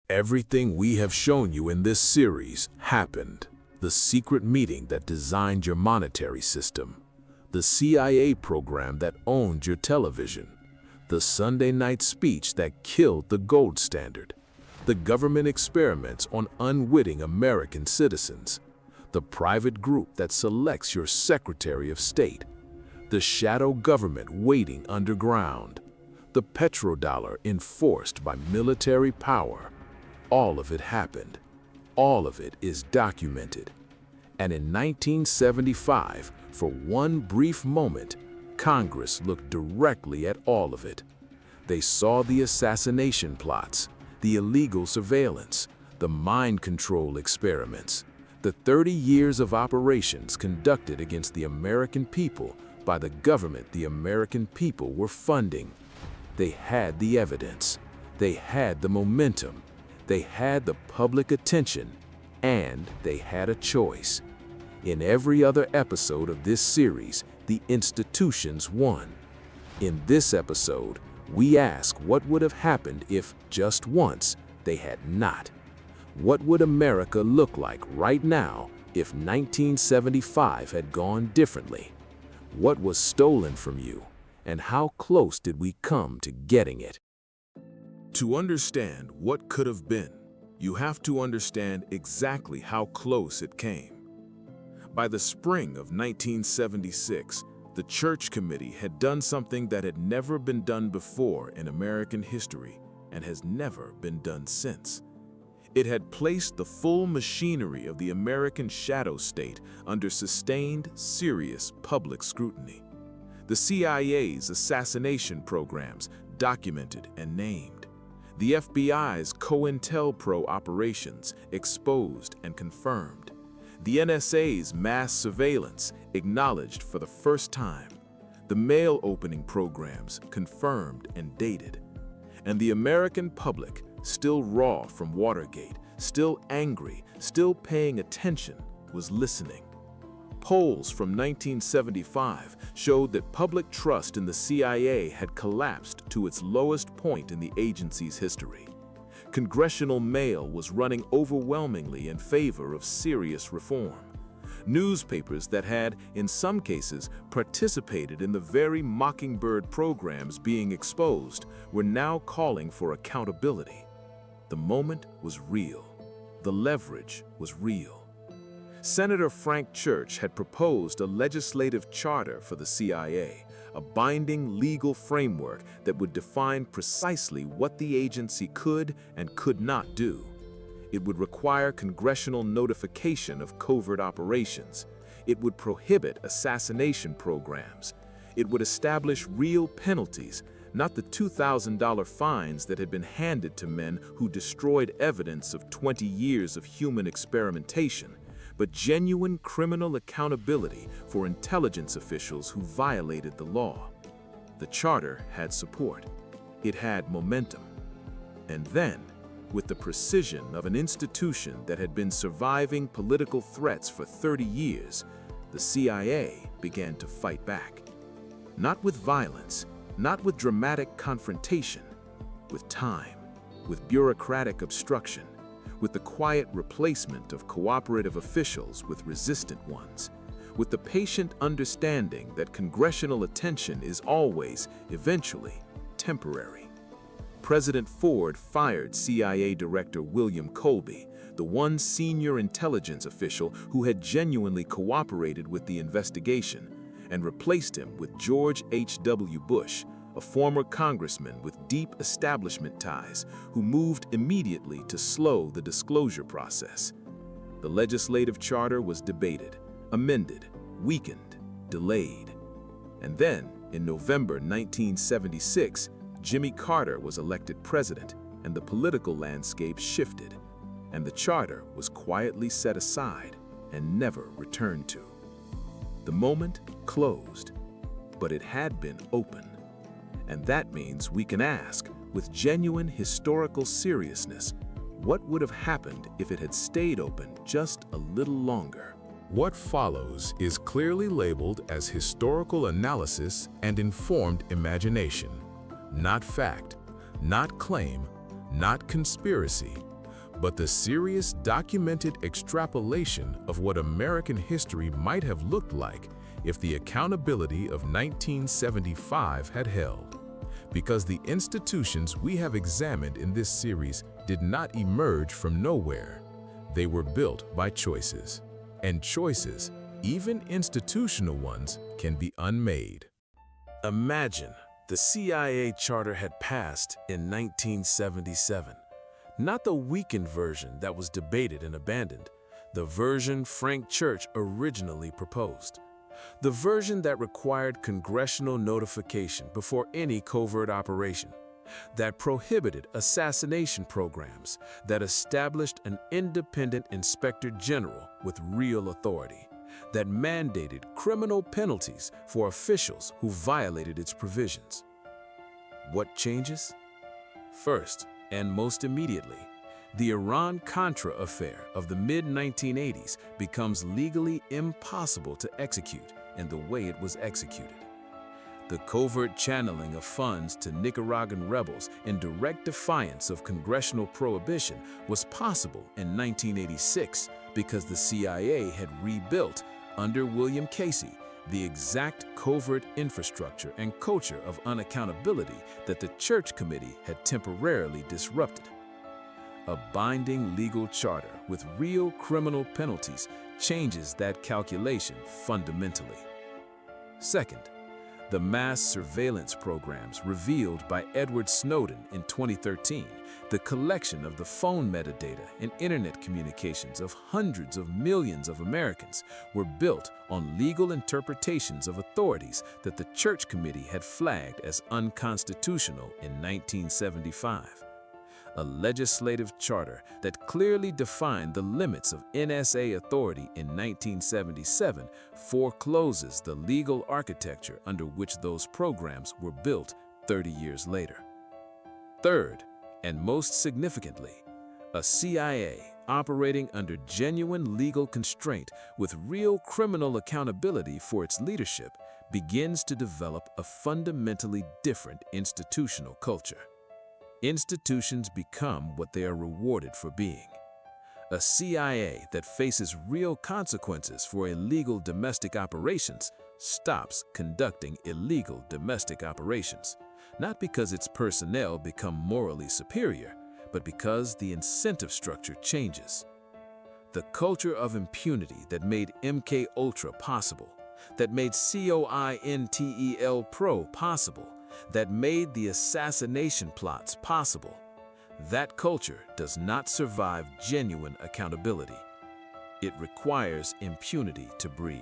Everything we have shown you in this series happened. The secret meeting that designed your monetary system, the CIA program that owned your television, the Sunday night speech that killed the gold standard, the government experiments on unwitting American citizens, the private group that selects your Secretary of State, the shadow government waiting underground, the petrodollar enforced by military power. All of it happened. All of it is documented. And in 1975, for one brief moment, Congress looked directly at all of it. They saw the assassination plots, the illegal surveillance, the mind control experiments, the 30 years of operations conducted against the American people by the government the American people were funding. They had the evidence. They had the momentum. They had the public attention, and they had a choice. In every other episode of this series, the institutions won. In this episode, we ask what would have happened if, just once, they had not. What would America look like right now if 1975 had gone differently? What was stolen from you, and how close did we come to getting it? To understand what could have been, you have to understand exactly how close it came. By the spring of 1976, the Church Committee had done something that had never been done before in American history and has never been done since. It had placed the full machinery of the American shadow state under sustained, serious public scrutiny. The CIA's assassination programs documented and named. The FBI's COINTELPRO operations exposed and confirmed. The NSA's mass surveillance acknowledged for the first time. The mail opening programs confirmed and dated. And the American public, still raw from Watergate, still angry, still paying attention, was listening. Polls from 1975 showed that public trust in the CIA had collapsed to its lowest point in the agency's history. Congressional mail was running overwhelmingly in favor of serious reform. Newspapers that had, in some cases, participated in the very Mockingbird programs being exposed were now calling for accountability. The moment was real. The leverage was real. Senator Frank Church had proposed a legislative charter for the CIA, a binding legal framework that would define precisely what the agency could and could not do. It would require congressional notification of covert operations. It would prohibit assassination programs. It would establish real penalties, not the $2,000 fines that had been handed to men who destroyed evidence of 20 years of human experimentation, but genuine criminal accountability for intelligence officials who violated the law. The charter had support. It had momentum. And then, with the precision of an institution that had been surviving political threats for 30 years, the CIA began to fight back. Not with violence, not with dramatic confrontation, with time, with bureaucratic obstruction, with the quiet replacement of cooperative officials with resistant ones, with the patient understanding that congressional attention is always, eventually, temporary. President Ford fired CIA Director William Colby, the one senior intelligence official who had genuinely cooperated with the investigation, and replaced him with George H.W. Bush, a former congressman with deep establishment ties who moved immediately to slow the disclosure process. The legislative charter was debated, amended, weakened, delayed. And then, in November 1976, Jimmy Carter was elected president, and the political landscape shifted, and the charter was quietly set aside and never returned to. The moment closed, but it had been open. And that means we can ask, with genuine historical seriousness, what would have happened if it had stayed open just a little longer? What follows is clearly labeled as historical analysis and informed imagination, not fact, not claim, not conspiracy, but the serious documented extrapolation of what American history might have looked like if the accountability of 1975 had held. Because the institutions we have examined in this series did not emerge from nowhere. They were built by choices. And choices, even institutional ones, can be unmade. Imagine the CIA charter had passed in 1977. Not the weakened version that was debated and abandoned, the version Frank Church originally proposed. The version that required congressional notification before any covert operation, that prohibited assassination programs, that established an independent inspector general with real authority, that mandated criminal penalties for officials who violated its provisions. What changes? First, and most immediately, the Iran-Contra affair of the mid-1980s becomes legally impossible to execute in the way it was executed. The covert channeling of funds to Nicaraguan rebels in direct defiance of congressional prohibition was possible in 1986 because the CIA had rebuilt, under William Casey, the exact covert infrastructure and culture of unaccountability that the Church Committee had temporarily disrupted. A binding legal charter with real criminal penalties changes that calculation fundamentally. Second, the mass surveillance programs revealed by Edward Snowden in 2013, the collection of the phone metadata and internet communications of hundreds of millions of Americans, were built on legal interpretations of authorities that the Church Committee had flagged as unconstitutional in 1975. A legislative charter that clearly defined the limits of NSA authority in 1977 forecloses the legal architecture under which those programs were built 30 years later. Third, and most significantly, a CIA operating under genuine legal constraint with real criminal accountability for its leadership begins to develop a fundamentally different institutional culture. Institutions become what they are rewarded for being. A CIA that faces real consequences for illegal domestic operations stops conducting illegal domestic operations, not because its personnel become morally superior, but because the incentive structure changes. The culture of impunity that made MK Ultra possible, that made COINTEL Pro possible, that made the assassination plots possible. That culture does not survive genuine accountability. It requires impunity to breathe.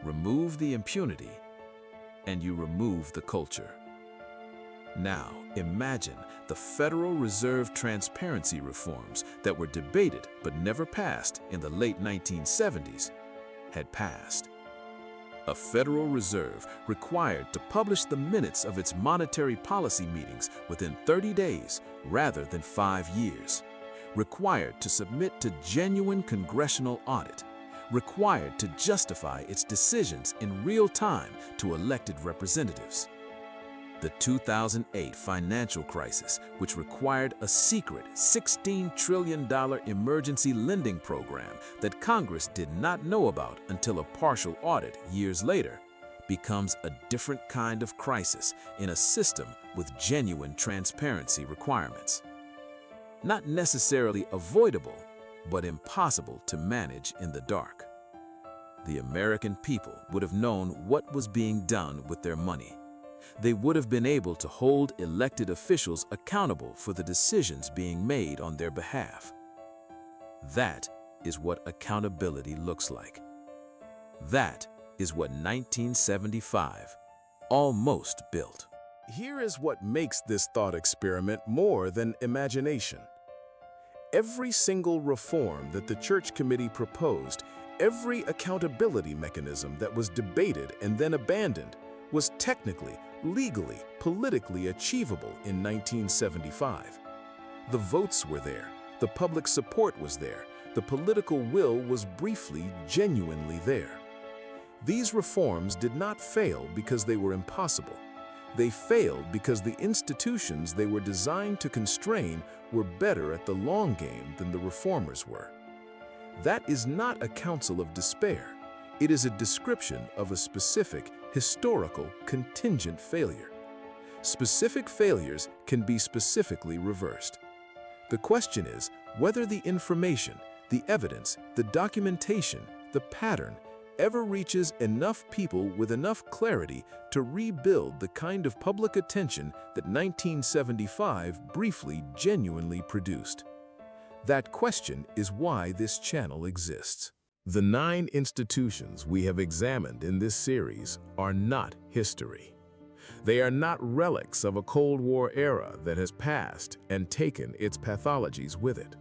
Remove the impunity, and you remove the culture. Now, imagine the Federal Reserve transparency reforms that were debated but never passed in the late 1970s had passed. A Federal Reserve required to publish the minutes of its monetary policy meetings within 30 days rather than 5 years. Required to submit to genuine congressional audit. Required to justify its decisions in real time to elected representatives. The 2008 financial crisis, which required a secret $16 trillion emergency lending program that Congress did not know about until a partial audit years later, becomes a different kind of crisis in a system with genuine transparency requirements. Not necessarily avoidable, but impossible to manage in the dark. The American people would have known what was being done with their money. They would have been able to hold elected officials accountable for the decisions being made on their behalf. That is what accountability looks like. That is what 1975 almost built. Here is what makes this thought experiment more than imagination. Every single reform that the Church Committee proposed, every accountability mechanism that was debated and then abandoned, was technically, legally, politically achievable in 1975. The votes were there, the public support was there, the political will was briefly, genuinely there. These reforms did not fail because they were impossible. They failed because the institutions they were designed to constrain were better at the long game than the reformers were. That is not a counsel of despair. It is a description of a specific, historical, contingent failure. Specific failures can be specifically reversed. The question is whether the information, the evidence, the documentation, the pattern, ever reaches enough people with enough clarity to rebuild the kind of public attention that 1975 briefly genuinely produced. That question is why this channel exists. The 9 institutions we have examined in this series are not history. They are not relics of a Cold War era that has passed and taken its pathologies with it.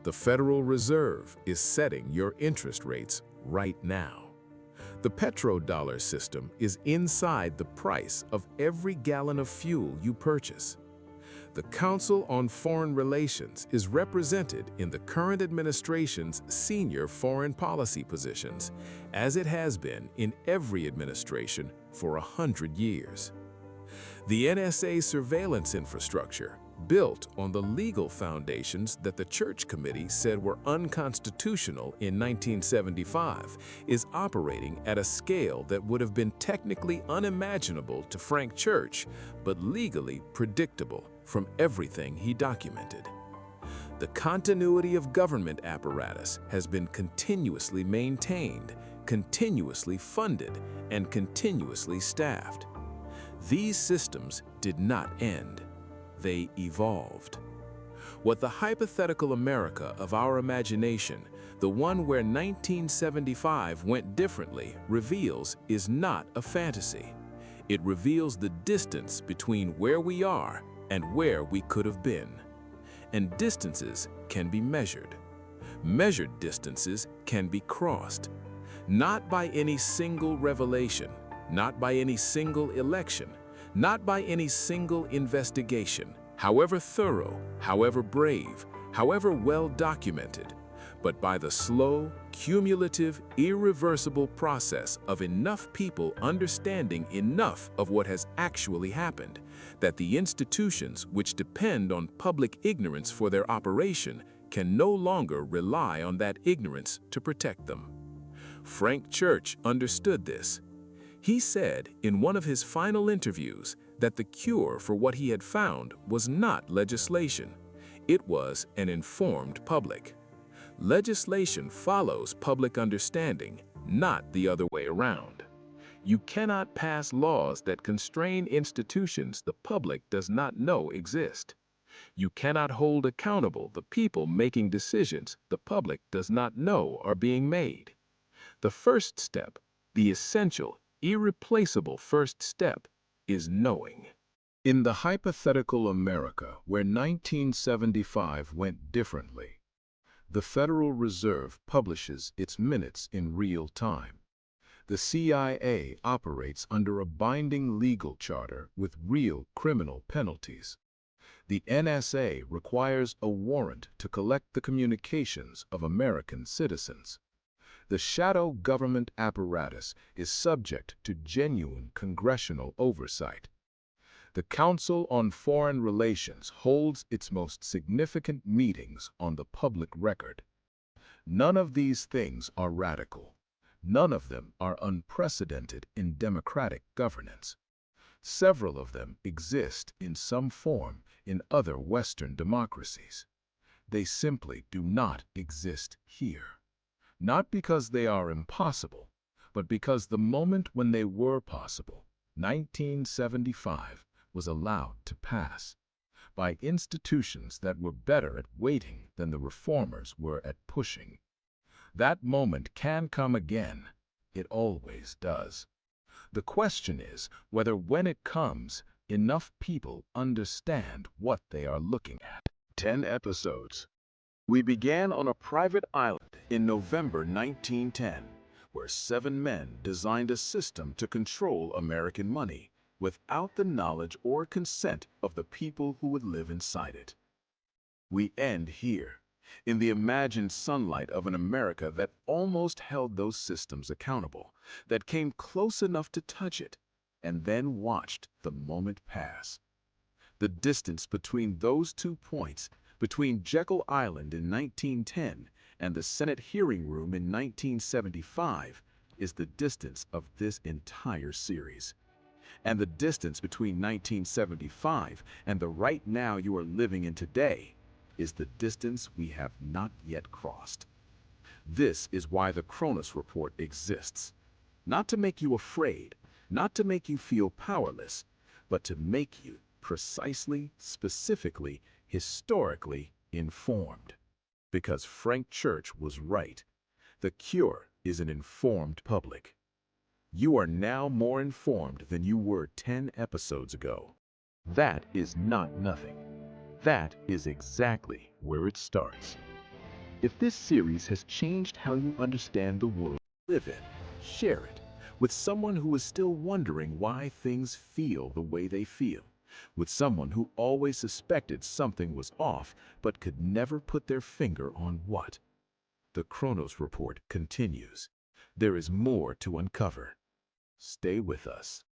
The Federal Reserve is setting your interest rates right now. The petrodollar system is inside the price of every gallon of fuel you purchase. The Council on Foreign Relations is represented in the current administration's senior foreign policy positions, as it has been in every administration for 100 years. The NSA surveillance infrastructure, built on the legal foundations that the Church Committee said were unconstitutional in 1975, is operating at a scale that would have been technically unimaginable to Frank Church, but legally predictable from everything he documented. The continuity of government apparatus has been continuously maintained, continuously funded, and continuously staffed. These systems did not end. They evolved. What the hypothetical America of our imagination, the one where 1975 went differently, reveals is not a fantasy. It reveals the distance between where we are and where we could have been. And distances can be measured. Measured distances can be crossed, not by any single revelation, not by any single election, not by any single investigation, however thorough, however brave, however well documented, but by the slow, cumulative, irreversible process of enough people understanding enough of what has actually happened, that the institutions which depend on public ignorance for their operation can no longer rely on that ignorance to protect them. Frank Church understood this. He said in one of his final interviews that the cure for what he had found was not legislation. It was an informed public. Legislation follows public understanding, not the other way around. You cannot pass laws that constrain institutions the public does not know exist. You cannot hold accountable the people making decisions the public does not know are being made. The first step, the essential, irreplaceable first step, is knowing. In the hypothetical America where 1975 went differently, the Federal Reserve publishes its minutes in real time. The CIA operates under a binding legal charter with real criminal penalties. The NSA requires a warrant to collect the communications of American citizens. The shadow government apparatus is subject to genuine congressional oversight. The Council on Foreign Relations holds its most significant meetings on the public record. None of these things are radical. None of them are unprecedented in democratic governance. Several of them exist in some form in other Western democracies. They simply do not exist here. Not because they are impossible, but because the moment when they were possible, 1975, was allowed to pass by institutions that were better at waiting than the reformers were at pushing. That moment can come again. It always does. The question is whether when it comes, enough people understand what they are looking at. 10 episodes. We began on a private island in November 1910, where 7 men designed a system to control American money without the knowledge or consent of the people who would live inside it. We end here, in the imagined sunlight of an America that almost held those systems accountable, that came close enough to touch it, and then watched the moment pass. The distance between those 2 points, between Jekyll Island in 1910 and the Senate hearing room in 1975, is the distance of this entire series. And the distance between 1975 and the right now you are living in today is the distance we have not yet crossed. This is why the Kronos Report exists. Not to make you afraid, not to make you feel powerless, but to make you precisely, specifically, historically informed. Because Frank Church was right. The cure is an informed public. You are now more informed than you were 10 episodes ago. That is not nothing. That is exactly where it starts. If this series has changed how you understand the world you live in, share it with someone who is still wondering why things feel the way they feel, with someone who always suspected something was off but could never put their finger on what. The Kronos Report continues. There is more to uncover. Stay with us.